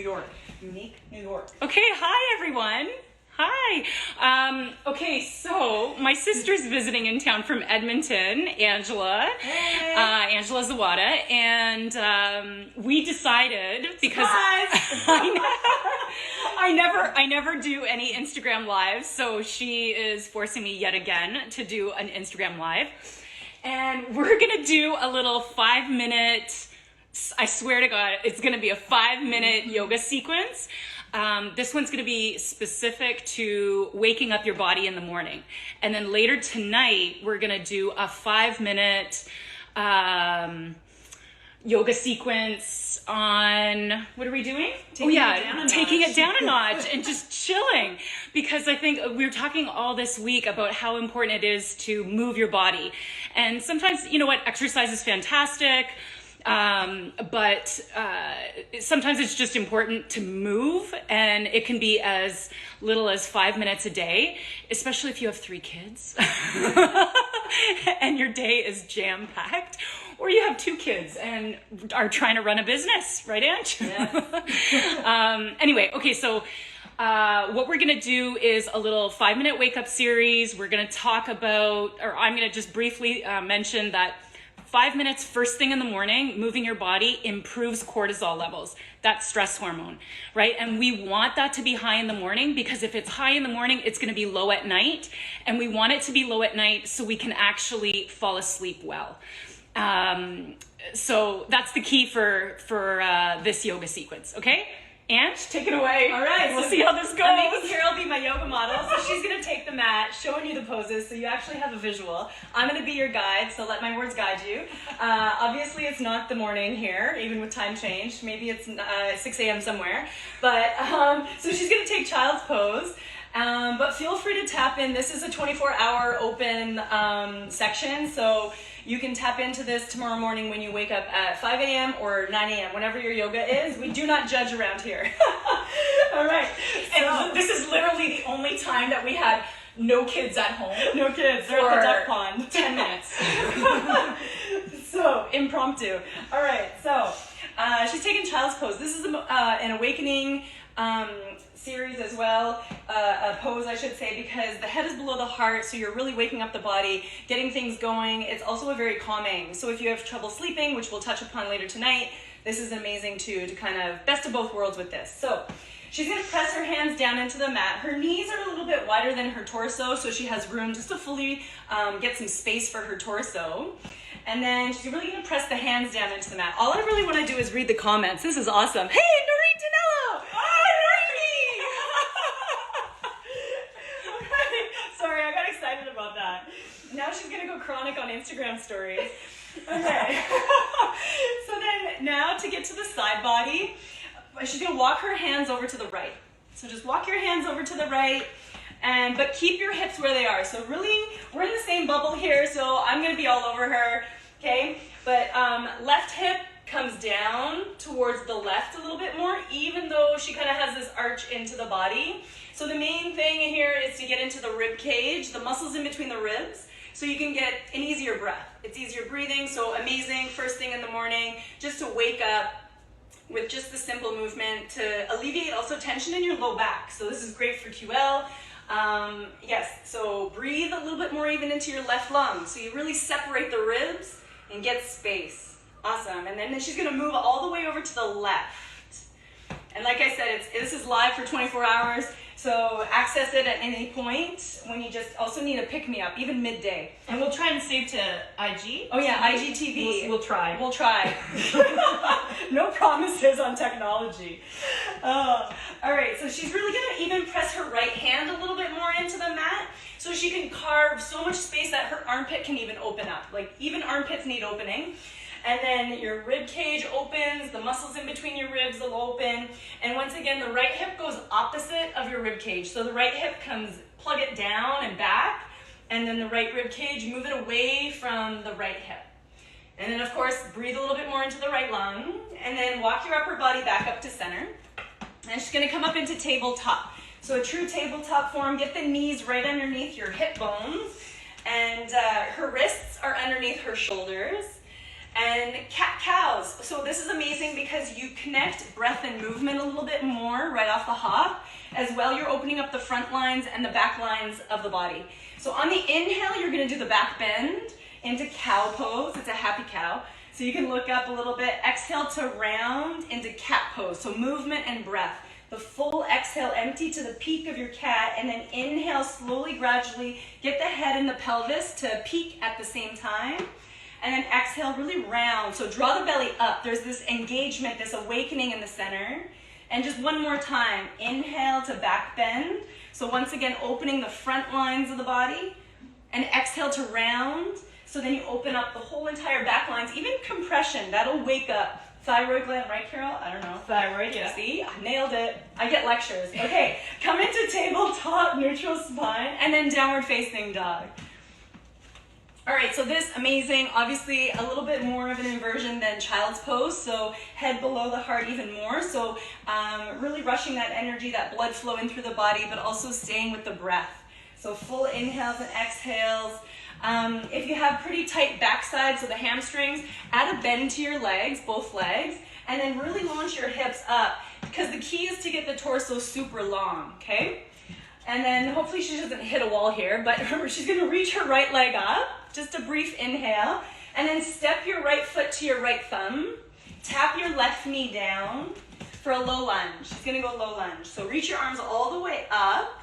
York. Unique New York. Okay, hi everyone. Hi. Okay, so my sister's visiting in town from Edmonton, Angela. Hey. Angela Zawada, and we decided because I never do any Instagram lives, so she is forcing me yet again to do an Instagram live, and we're gonna do a little 5-minute. I swear to God, it's gonna be a 5-minute yoga sequence. This one's going to be specific to waking up your body in the morning. And then later tonight, we're going to do a 5-minute yoga sequence on, what are we doing? Taking it down a notch and just chilling. Because I think we were talking all this week about how important it is to move your body. And sometimes, you know what, exercise is fantastic. But sometimes it's just important to move, and it can be as little as 5 minutes a day, especially if you have 3 kids and your day is jam-packed, or you have 2 kids and are trying to run a business, right, Ange? Yeah. Anyway, okay, so what we're going to do is a little 5-minute wake-up series. We're going to talk about, or I'm going to just briefly mention that 5 minutes first thing in the morning, moving your body improves cortisol levels. That's stress hormone, right? And we want that to be high in the morning, because if it's high in the morning, it's going to be low at night. And we want it to be low at night so we can actually fall asleep well. So that's the key for this yoga sequence, okay? Ange, take it away. All right. We'll see how this goes. I'm making Carol be my yoga model. So she's going to take the mat, showing you the poses so you actually have a visual. I'm going to be your guide, so let my words guide you. Obviously, it's not the morning here, even with time change. Maybe it's 6 a.m. somewhere. But so she's going to take child's pose. But feel free to tap in. This is a 24-hour open section, so you can tap into this tomorrow morning when you wake up at 5 a.m. or 9 a.m., whenever your yoga is. We do not judge around here. All right. And this is literally the only time that we had no kids at home. No kids. They're at the duck pond. 10 minutes. So, impromptu. All right. So, she's taking child's pose. This is an awakening series as well, a pose I should say, because the head is below the heart, so you're really waking up the body, getting things going. It's also a very calming, so if you have trouble sleeping, which we'll touch upon later tonight, this is amazing too, to kind of best of both worlds with this. So she's going to press her hands down into the mat. Her knees are a little bit wider than her torso, so she has room just to fully get some space for her torso. And then she's really going to press the hands down into the mat. All I really want to do is read the comments. This is awesome. Hey, Noreen Danello! Sorry, I got excited about that. Now she's going to go chronic on Instagram stories. Okay. So then, now to get to the side body, she's going to walk her hands over to the right. So just walk your hands over to the right, but keep your hips where they are. So really, we're in the same bubble here, so I'm going to be all over her, okay? But left hip comes down towards the left a little bit more, even though she kind of has this arch into the body. So the main thing here is to get into the rib cage, the muscles in between the ribs, so you can get an easier breath. It's easier breathing, so amazing first thing in the morning, just to wake up with just the simple movement to alleviate also tension in your low back. So this is great for QL. Yes, so breathe a little bit more even into your left lung. So you really separate the ribs and get space. Awesome. And then she's going to move all the way over to the left. And like I said, this is live for 24 hours. So access it at any point when you just also need a pick-me-up, even midday. And we'll try and save to IG. Oh yeah, IGTV. We'll try. We'll try. No promises on technology. All right, so she's really gonna even press her right hand a little bit more into the mat, so she can carve so much space that her armpit can even open up. Like even armpits need opening. And then your rib cage opens, the muscles in between your ribs will open. And once again, the right hip goes opposite of your rib cage. So the right hip plug it down and back, and then the right rib cage, move it away from the right hip. And then of course, breathe a little bit more into the right lung, and then walk your upper body back up to center. And she's gonna come up into tabletop. So a true tabletop form, get the knees right underneath your hip bones, and her wrists are underneath her shoulders. And cat-cows. So this is amazing because you connect breath and movement a little bit more right off the hop. As well, you're opening up the front lines and the back lines of the body. So on the inhale, you're gonna do the back bend into cow pose. It's a happy cow. So you can look up a little bit. Exhale to round into cat pose. So movement and breath. The full exhale, empty to the peak of your cat, and then inhale slowly, gradually, get the head and the pelvis to peak at the same time. And then exhale, really round. So draw the belly up. There's this engagement, this awakening in the center. And just one more time, inhale to back bend. So once again, opening the front lines of the body. And exhale to round. So then you open up the whole entire back lines, even compression, that'll wake up. Thyroid gland, right, Carol? I don't know. Thyroid, yeah. See, I nailed it. I get lectures. Okay, come into tabletop, neutral spine, and then downward facing dog. All right, so this amazing, obviously a little bit more of an inversion than child's pose, so head below the heart even more. So really rushing that energy, that blood flow in through the body, but also staying with the breath. So full inhales and exhales. If you have pretty tight backside, so the hamstrings, add a bend to your legs, both legs, and then really launch your hips up, because the key is to get the torso super long, okay? And then hopefully she doesn't hit a wall here, but remember, she's gonna reach her right leg up, just a brief inhale, and then step your right foot to your right thumb, tap your left knee down for a low lunge. She's gonna go low lunge. So reach your arms all the way up,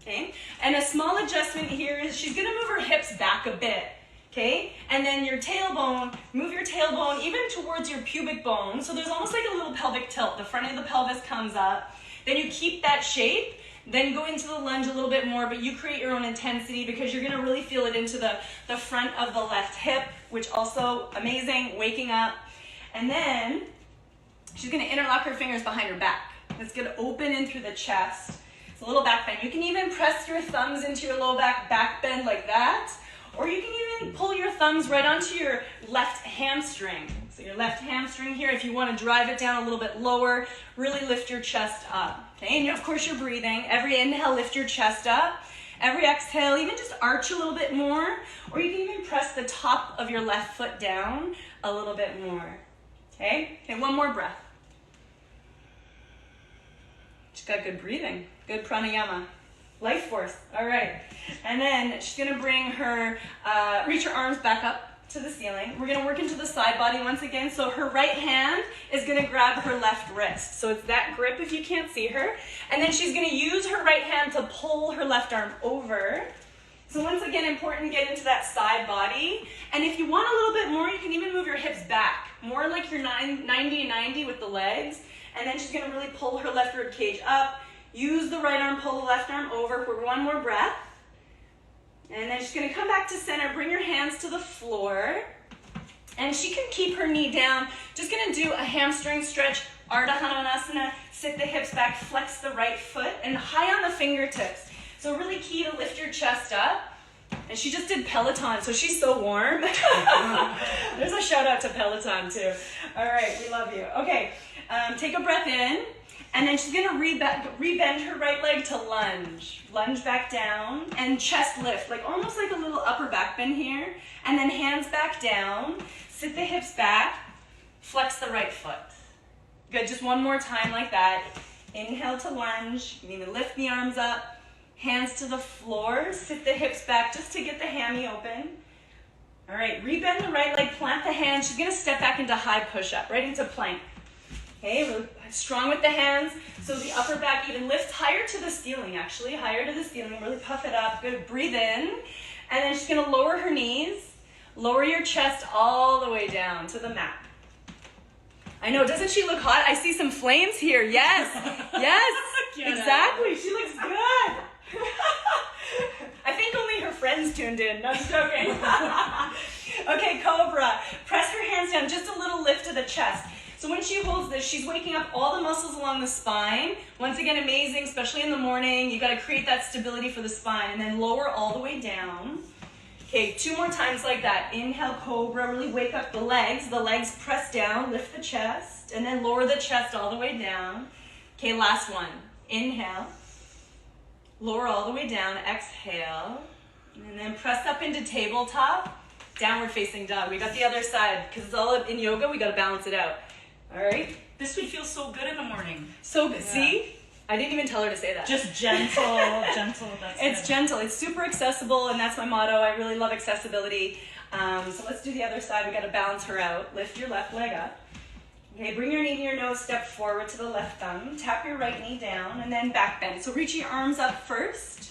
okay? And a small adjustment here is she's gonna move her hips back a bit, okay? And then your tailbone, move your tailbone even towards your pubic bone. So there's almost like a little pelvic tilt. The front of the pelvis comes up. Then you keep that shape. Then go into the lunge a little bit more, but you create your own intensity because you're gonna really feel it into the front of the left hip, which also amazing, waking up. And then she's gonna interlock her fingers behind her back. It's gonna open in through the chest. It's a little back bend. You can even press your thumbs into your low back bend like that, or you can even pull your thumbs right onto your left hamstring. So your left hamstring here, if you want to drive it down a little bit lower, really lift your chest up. Okay, and of course you're breathing. Every inhale, lift your chest up. Every exhale, even just arch a little bit more, or you can even press the top of your left foot down a little bit more. Okay, one more breath. She's got good breathing, good pranayama. Life force, all right. And then she's gonna bring her, reach her arms back up to the ceiling. We're gonna work into the side body once again. So her right hand is gonna grab her left wrist. So it's that grip if you can't see her. And then she's gonna use her right hand to pull her left arm over. So once again, important to get into that side body. And if you want a little bit more, you can even move your hips back. More like your 90-90 with the legs. And then she's gonna really pull her left rib cage up. Use the right arm, pull the left arm over for one more breath. And then she's gonna come back to center, bring your hands to the floor. And she can keep her knee down. Just gonna do a hamstring stretch, Ardha Hanumanasana, sit the hips back, flex the right foot, and high on the fingertips. So really key to lift your chest up. And she just did Peloton, so she's so warm. There's a shout out to Peloton too. All right, we love you. Okay, take a breath in. And then she's gonna rebend her right leg to lunge. Lunge back down and chest lift, like almost like a little upper back bend here. And then hands back down, sit the hips back, flex the right foot. Good, just one more time like that. Inhale to lunge, you need to lift the arms up, hands to the floor, sit the hips back just to get the hammy open. All right, rebend the right leg, plant the hands. She's gonna step back into high push-up, right into plank. Okay, really strong with the hands. So the upper back even lifts higher to the ceiling, actually, higher to the ceiling. Really puff it up. Good, breathe in. And then she's gonna lower her knees, lower your chest all the way down to the mat. I know, doesn't she look hot? I see some flames here. Yes, yes, exactly. She looks good. I think only her friends tuned in. No, I'm joking. Okay, Cobra. Press her hands down, just a little lift to the chest. So when she holds this, she's waking up all the muscles along the spine. Once again, amazing, especially in the morning. You gotta create that stability for the spine. And then lower all the way down. Okay, 2 more times like that. Inhale, Cobra, really wake up the legs. The legs press down, lift the chest, and then lower the chest all the way down. Okay, last one. Inhale, lower all the way down, exhale, and then press up into tabletop. downward facing dog. We got the other side, because it's all in yoga, we gotta balance it out. All right? This would feel so good in the morning. So, see? I didn't even tell her to say that. Just gentle, gentle. It's gentle. It's super accessible, and that's my motto. I really love accessibility. So let's do the other side. We got to balance her out. Lift your left leg up. Okay, bring your knee to your nose, step forward to the left thumb. Tap your right knee down, and then back bend. So reach your arms up first.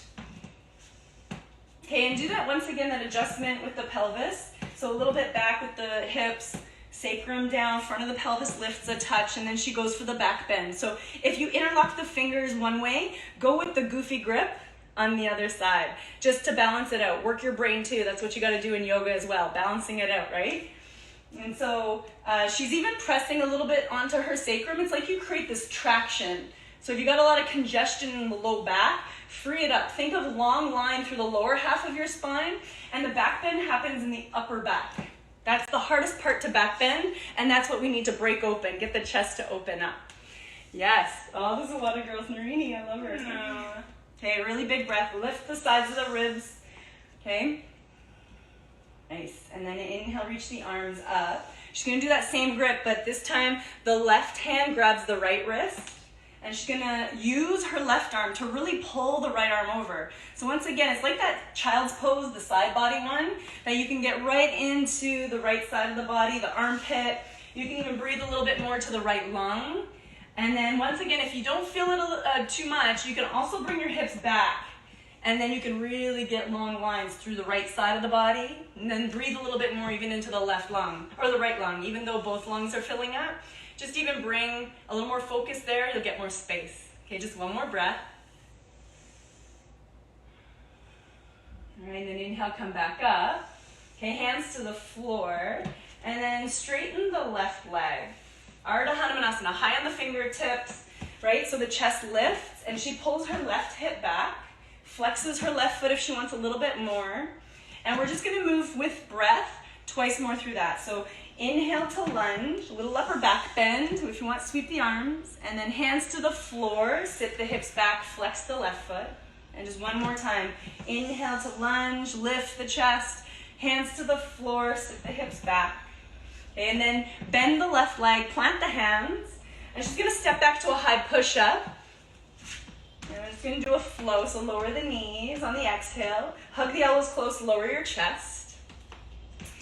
Okay, and do that once again, that adjustment with the pelvis. So a little bit back with the hips. Sacrum down, front of the pelvis lifts a touch, and then she goes for the back bend. So if you interlock the fingers one way, go with the goofy grip on the other side, just to balance it out. Work your brain too. That's what you got to do in yoga as well, balancing it out, right? And so she's even pressing a little bit onto her sacrum. It's like you create this traction. So if you got a lot of congestion in the low back, free it up. Think of long line through the lower half of your spine, and the back bend happens in the upper back. That's the hardest part to back bend, and that's what we need to break open, get the chest to open up. Yes. Oh, there's a lot of girls. Narini, I love her. Aww. Okay, really big breath. Lift the sides of the ribs. Okay. Nice. And then inhale, reach the arms up. She's going to do that same grip, but this time the left hand grabs the right wrist. And she's gonna use her left arm to really pull the right arm over. So once again, it's like that child's pose, the side body one, that you can get right into the right side of the body, the armpit. You can even breathe a little bit more to the right lung. And then once again, if you don't feel it too much, you can also bring your hips back. And then you can really get long lines through the right side of the body. And then breathe a little bit more even into the left lung, or the right lung, even though both lungs are filling up. Just even bring a little more focus there, you'll get more space. Okay, just one more breath. All right, then inhale, come back up. Okay, hands to the floor, and then straighten the left leg. Ardha Hanumanasana, high on the fingertips, right? So the chest lifts, and she pulls her left hip back, flexes her left foot if she wants a little bit more. And we're just gonna move with breath twice more through that. So inhale to lunge, a little upper back bend. If you want, sweep the arms. And then hands to the floor, sit the hips back, flex the left foot. And just one more time. Inhale to lunge, lift the chest. Hands to the floor, sit the hips back. Okay, and then bend the left leg, plant the hands. And she's going to step back to a high push-up. And we're just going to do a flow, so lower the knees on the exhale. Hug the elbows close, lower your chest.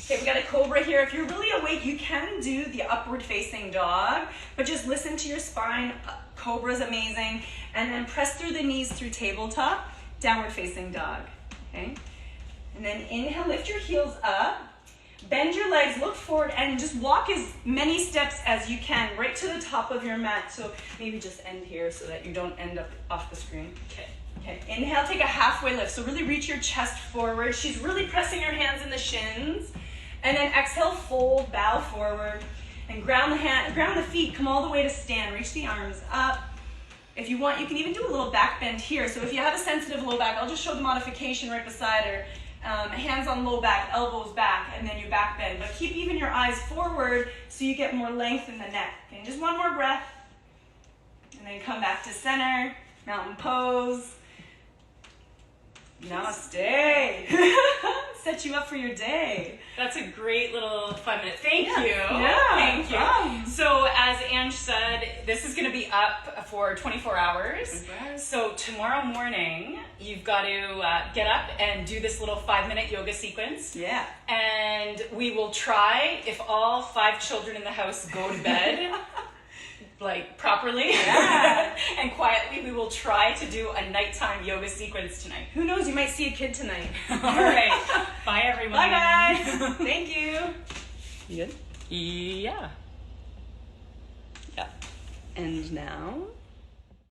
Okay, we got a cobra here. If you're really awake, you can do the upward facing dog, but just listen to your spine. Cobra's amazing. And then press through the knees through tabletop, downward facing dog. Okay? And then inhale, lift your heels up, bend your legs, look forward, and just walk as many steps as you can right to the top of your mat. So maybe just end here so that you don't end up off the screen. Okay, inhale, take a halfway lift. So really reach your chest forward. She's really pressing her hands in the shins. And then exhale, fold, bow forward, and ground the feet, come all the way to stand. Reach the arms up. If you want, you can even do a little back bend here. So if you have a sensitive low back, I'll just show the modification right beside her. Hands on low back, elbows back, and then you back bend. But keep even your eyes forward so you get more length in the neck. Okay, just one more breath. And then come back to center, mountain pose. Namaste. Set you up for your day. That's a great little 5 minute. Thank you. Yeah, Thank you. So as Ange said, this is going to be up for 24 hours. Okay. So tomorrow morning, you've got to get up and do this little 5 minute yoga sequence. Yeah. And we will try, if all 5 children in the house go to bed, like properly and quietly, we will try to do a nighttime yoga sequence tonight. Who knows, you might see a kid tonight. All right. Bye, everyone. Bye, guys. Thank you. You good? Yeah. And now